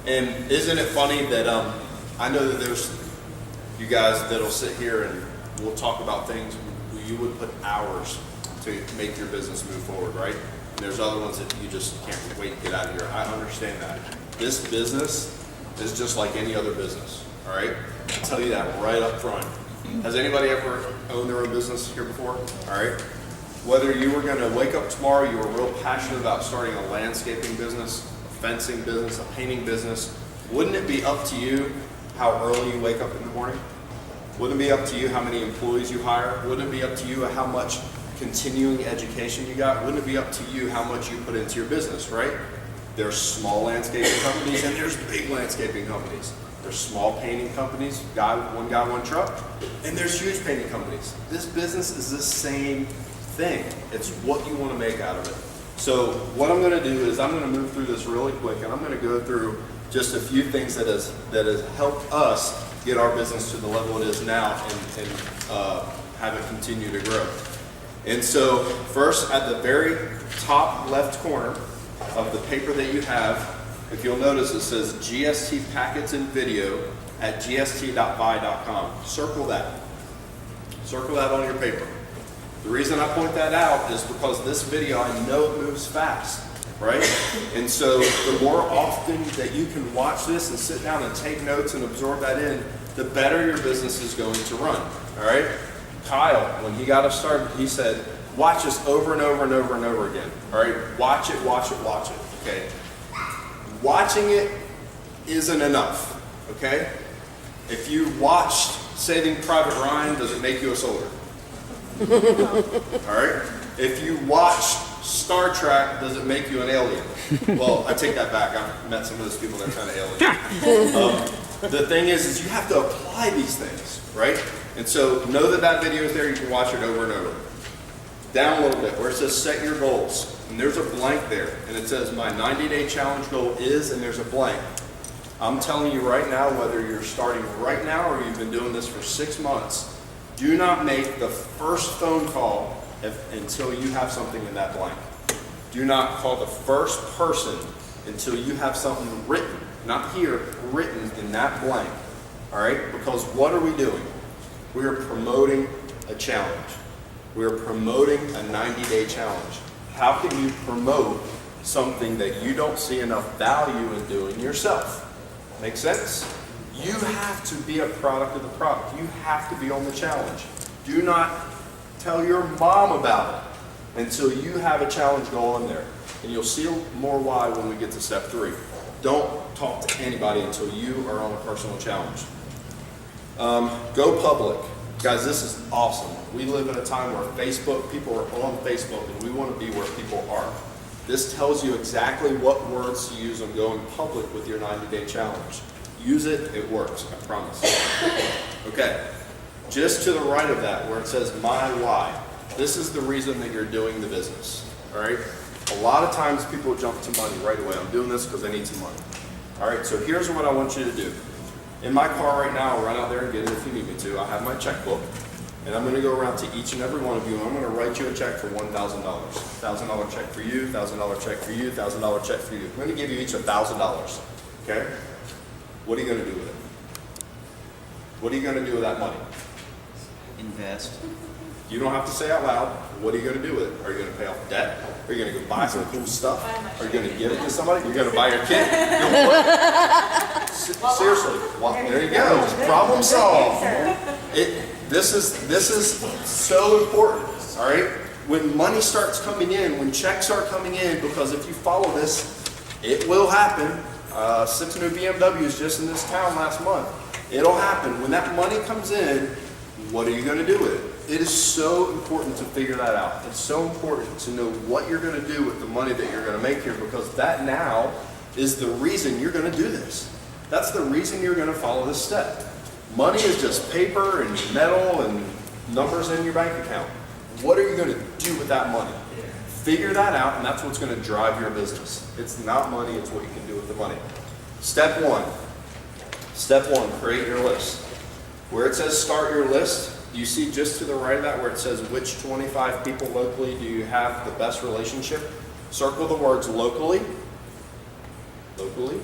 And isn't it funny that I know that there's you guys that'll sit here and we'll talk about things you would put hours to make your business move forward, right? And there's other ones that you just can't wait to get out of here. I understand that. This business is just like any other business, all right? I'll tell you that right up front. Has anybody ever owned their own business here before? All right. Whether you were going to wake up tomorrow, you were real passionate about starting a landscaping business, a fencing business, a painting business, wouldn't it be up to you how early you wake up in the morning? Wouldn't it be up to you how many employees you hire? Wouldn't it be up to you how much continuing education you got? Wouldn't it be up to you how much you put into your business, right? There's small landscaping companies and there's big landscaping companies. There's small painting companies, one guy, one truck, and there's huge painting companies. This business is the same thing. It's what you want to make out of it. So what I'm going to do is I'm going to move through this really quick, and I'm going to go through just a few things that has helped us get our business to the level it is now and have it continue to grow. And so first, at the very top left corner of the paper that you have, if you'll notice, it says GST Packets and Video at gst.buy.com. Circle that. Circle that on your paper. The reason I point that out is because this video, I know it moves fast, right? And so the more often that you can watch this and sit down and take notes and absorb that in, the better your business is going to run, all right? Kyle, when he got us started, he said, watch this over and over and over and over again, all right? Watch it, watch it, watch it, okay? Watching it isn't enough, okay? If you watched Saving Private Ryan, does it make you a soldier? All right? If you watched Star Trek, does it make you an alien? Well, I take that back. I've met some of those people that are kind of alien. The thing is you have to apply these things, right? And so know that that video is there. You can watch it over and over. Down a little bit where it says set your goals. And there's a blank there. And it says my 90-day challenge goal is, and there's a blank. I'm telling you right now, whether you're starting right now or you've been doing this for 6 months, do not make the first phone call until you have something in that blank. Do not call the first person until you have something written, not here, written in that blank. All right? Because what are we doing? We are promoting a challenge. We are promoting a 90-day challenge. How can you promote something that you don't see enough value in doing yourself? Make sense? You have to be a product of the product. You have to be on the challenge. Do not tell your mom about it until you have a challenge go on there. And you'll see more why when we get to step 3. Don't talk to anybody until you are on a personal challenge. Go public. Guys, this is awesome. We live in a time where people are on Facebook, and we want to be where people are. This tells you exactly what words to use on going public with your 90-day challenge. Use it, it works, I promise. Okay, just to the right of that where it says my why, this is the reason that you're doing the business, all right? A lot of times people jump to money right away. I'm doing this because I need some money. All right, so here's what I want you to do. In my car right now, I'll run out there and get it if you need me to. I have my checkbook, and I'm going to go around to each and every one of you, and I'm going to write you a check for $1,000. $1,000 check for you, $1,000 check for you, $1,000 check for you. I'm going to give you each $1,000, okay? What are you going to do with it? What are you going to do with that money? Invest. You don't have to say out loud. What are you going to do with it? Are you going to pay off debt? Are you going to go buy some cool stuff? Are you going to give it to somebody? You're going to buy your kid? Seriously. Well, there you go. Problem solved. This is so important. All right? When money starts coming in, when checks are coming in, because if you follow this, it will happen. 6 new BMWs just in this town last month. It'll happen. When that money comes in, what are you going to do with it? It is so important to figure that out. It's so important to know what you're going to do with the money that you're going to make here, because that now is the reason you're going to do this. That's the reason you're going to follow this step. Money is just paper and metal and numbers in your bank account. What are you going to do with that money? Figure that out, and that's what's going to drive your business. It's not money, it's what you can do with the money. Step 1. Step 1, create your list. Where it says start your list, you see just to the right of that where it says which 25 people locally do you have the best relationship? Circle the words locally, locally,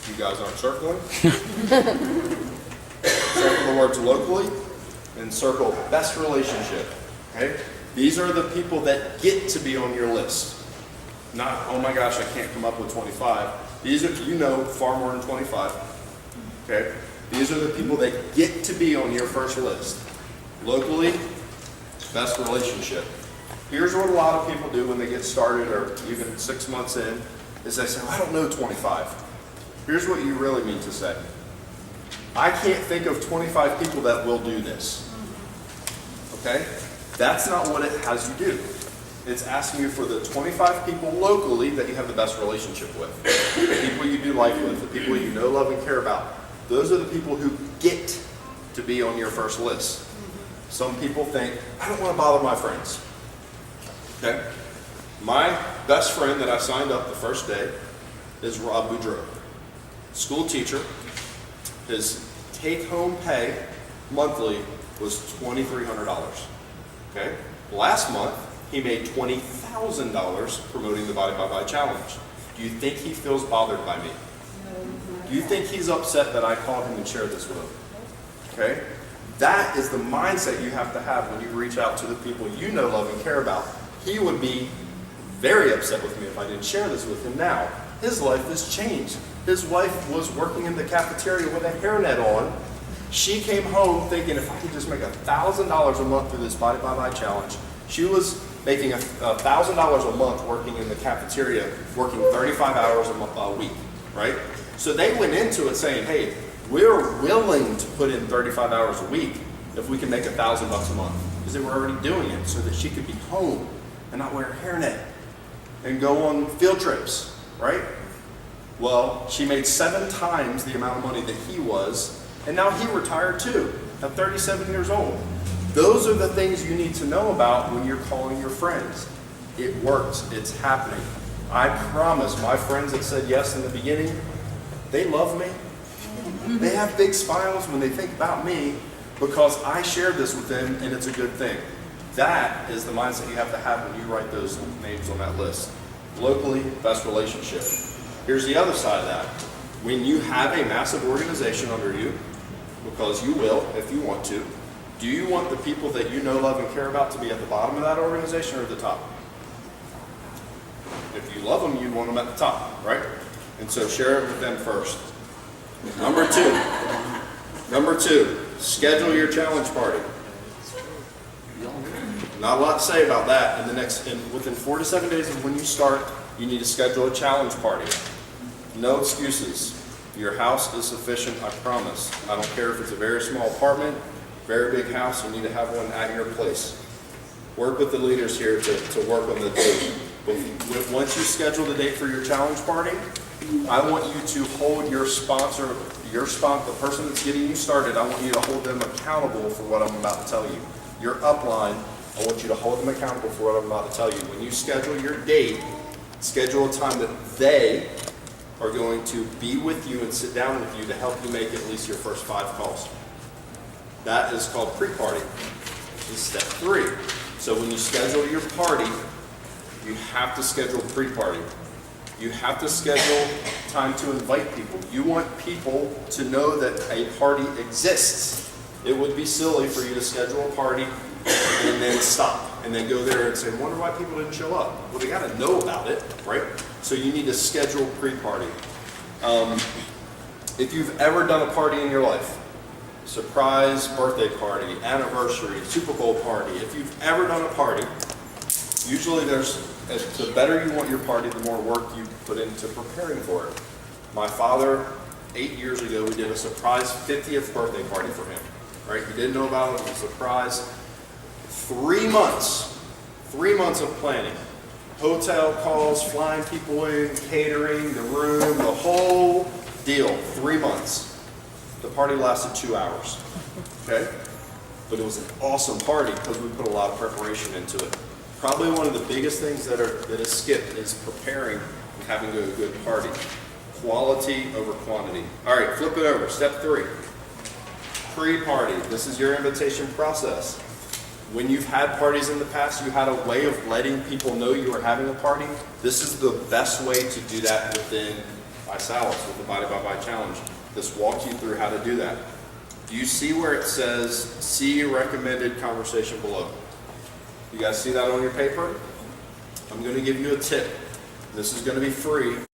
You guys aren't circling. Circle the words locally and circle best relationship. Okay? These are the people that get to be on your list. Not, oh my gosh, I can't come up with 25. These are, you know, far more than 25. Okay? These are the people that get to be on your first list. Locally, best relationship. Here's what a lot of people do when they get started or even 6 months in, is they say, well, I don't know 25. Here's what you really mean to say. I can't think of 25 people that will do this. Okay? That's not what it has you do. It's asking you for the 25 people locally that you have the best relationship with. The people you do life with, the people you know, love, and care about. Those are the people who get to be on your first list. Some people think, I don't want to bother my friends. Okay? My best friend that I signed up the first day is Rob Boudreau. School teacher. His take-home pay monthly was $2,300. Okay? Last month, he made $20,000 promoting the Body by Body Challenge. Do you think he feels bothered by me? Do you think he's upset that I called him and shared this with him? Okay? That is the mindset you have to have when you reach out to the people you know, love, and care about. He would be very upset with me if I didn't share this with him now. His life has changed. His wife was working in the cafeteria with a hairnet on. She came home thinking if I could just make $1,000 a month through this Body by Body Challenge. She was making $1,000 a month working in the cafeteria, working 35 hours a week, right? So they went into it saying, hey, we're willing to put in 35 hours a week if we can make $1,000 a month. Because they were already doing it so that she could be home and not wear a hairnet and go on field trips, right? Well, she made 7 times the amount of money that he was, and now he retired too, at 37 years old. Those are the things you need to know about when you're calling your friends. It works. It's happening. I promise my friends that said yes in the beginning, they love me. They have big smiles when they think about me because I shared this with them and it's a good thing. That is the mindset you have to have when you write those names on that list. Locally, best relationship. Here's the other side of that. When you have a massive organization under you, because you will if you want to, do you want the people that you know, love, and care about to be at the bottom of that organization or at the top? If you love them, you want them at the top, right? And so share it with them first. Number two, schedule your challenge party. Not a lot to say about that. Within 4 to 7 days of when you start, you need to schedule a challenge party. No excuses. Your house is sufficient, I promise. I don't care if it's a very small apartment, very big house, you need to have one at your place. Work with the leaders here to work on the date. But once you schedule the date for your challenge party, I want you to hold your sponsor, the person that's getting you started, I want you to hold them accountable for what I'm about to tell you. Your upline, I want you to hold them accountable for what I'm about to tell you. When you schedule your date, schedule a time that they are going to be with you and sit down with you to help you make at least your first 5 calls. That is called pre-party. This is step 3. So when you schedule your party, you have to schedule pre-party. You have to schedule time to invite people. You want people to know that a party exists. It would be silly for you to schedule a party and then stop and then go there and say, wonder why people didn't show up. Well, they got to know about it, right? So you need to schedule pre-party. If you've ever done a party in your life, surprise birthday party, anniversary, Super Bowl party, if you've ever done a party, usually the better you want your party, the more work you put into preparing for it. My father, 8 years ago, we did a surprise 50th birthday party for him. Right? He didn't know about it, it was a surprise. 3 months of planning. Hotel calls, flying people in, catering, the room, the whole deal. 3 months. The party lasted 2 hours. Okay? But it was an awesome party because we put a lot of preparation into it. Probably one of the biggest things that is skipped is preparing and having a good party. Quality over quantity. All right, flip it over. Step 3. Pre-party. This is your invitation process. When you've had parties in the past, you had a way of letting people know you were having a party. This is the best way to do that within by Salas with the Body by Body Challenge. This walks you through how to do that. Do you see where it says, see recommended conversation below? You guys see that on your paper? I'm going to give you a tip. This is going to be free.